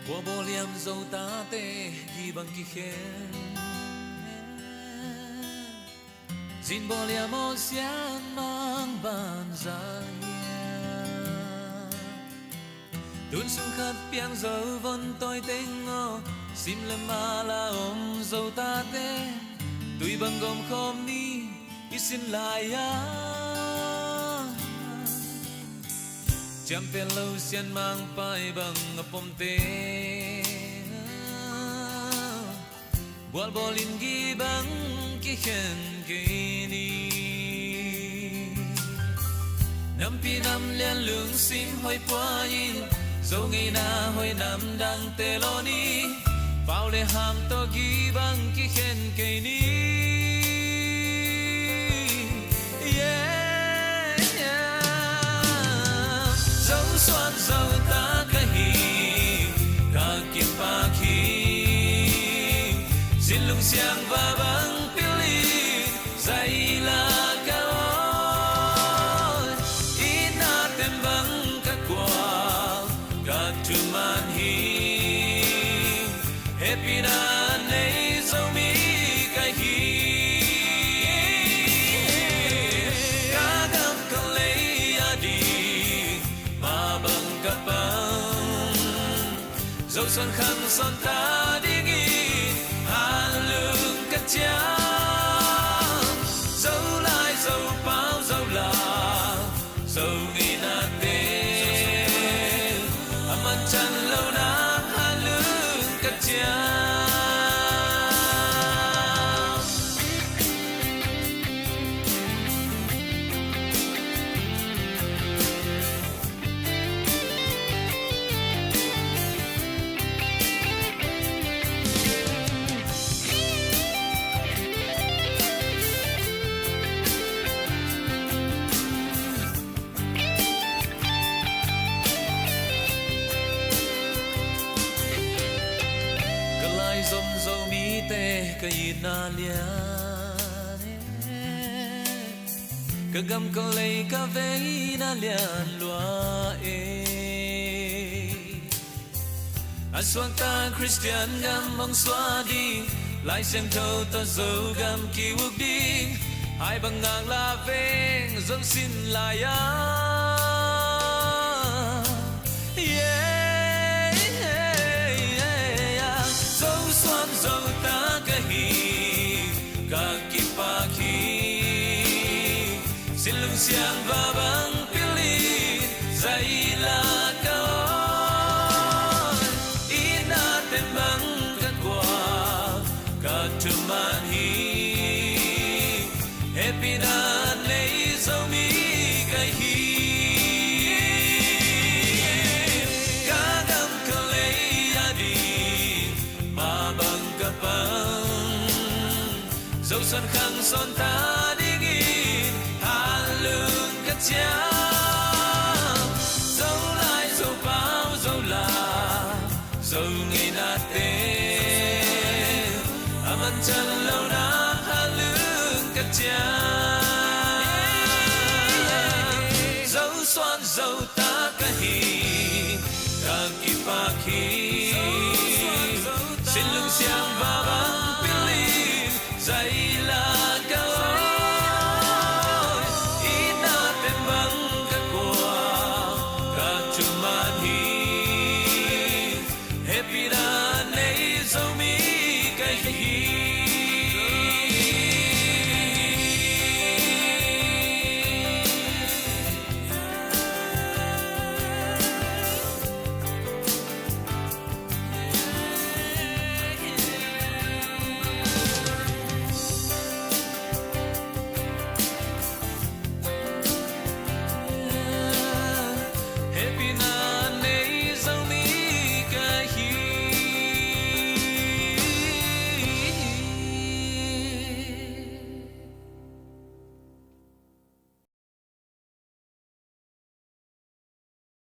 qua bồ liam dâu ta tê ghi bằng kỳ khen xin bồ liam ô xian mang bàn ra tuôn xuống khát piang dâu vân tôi tên ngô sim lem ma la dâu ta tê tùy bằng gom khom ni isin lại chăm pen lâu xiên mang pai bằng pom te bual bolin gi bằng ki khen ki ni nam pi nam liên lương sim hoi qua in dâu ngày na hoi nam đang te lo ni bao le ham to gi bằng ki khen ki ni xoan dâu ta cái hi cả kim pa khi xin lung xiang và băng pili dày là cao ina tem băng các quả cả chuman hi happy na nei zomi cái hi cả gam câu lấy đi dâu xuân khăn son ta đi nghỉ hà lương cất cha dâu lại dâu bao dâu là dâu nghỉ na tê aman chan lâu na hà lương cất cha Zomi te cái na lia cái gam câu lấy cái ve na lian loa anh xoan ta Christian gam mong xóa đi lại xem thâu ta dâu gam kỳ quốc đi hai bằng ngang la veng dâng xin lại dâu ta cái hi cả kim pa khi xin lung xiang và băng pili dày là cao ina tem băng các quả cả chuman hi happy na nei zomi cái hi dâu xuân khăn son ta đi nghỉ hà lương cất cha dâu lại dâu bao dâu là dâu ngày na tê aman chan lâu na hà lương cất cha dâu xoan dâu ta cái hi cả kim pa khi xin lung xiang và băng dày là cao ina tem băng các quả cả chuman hi happy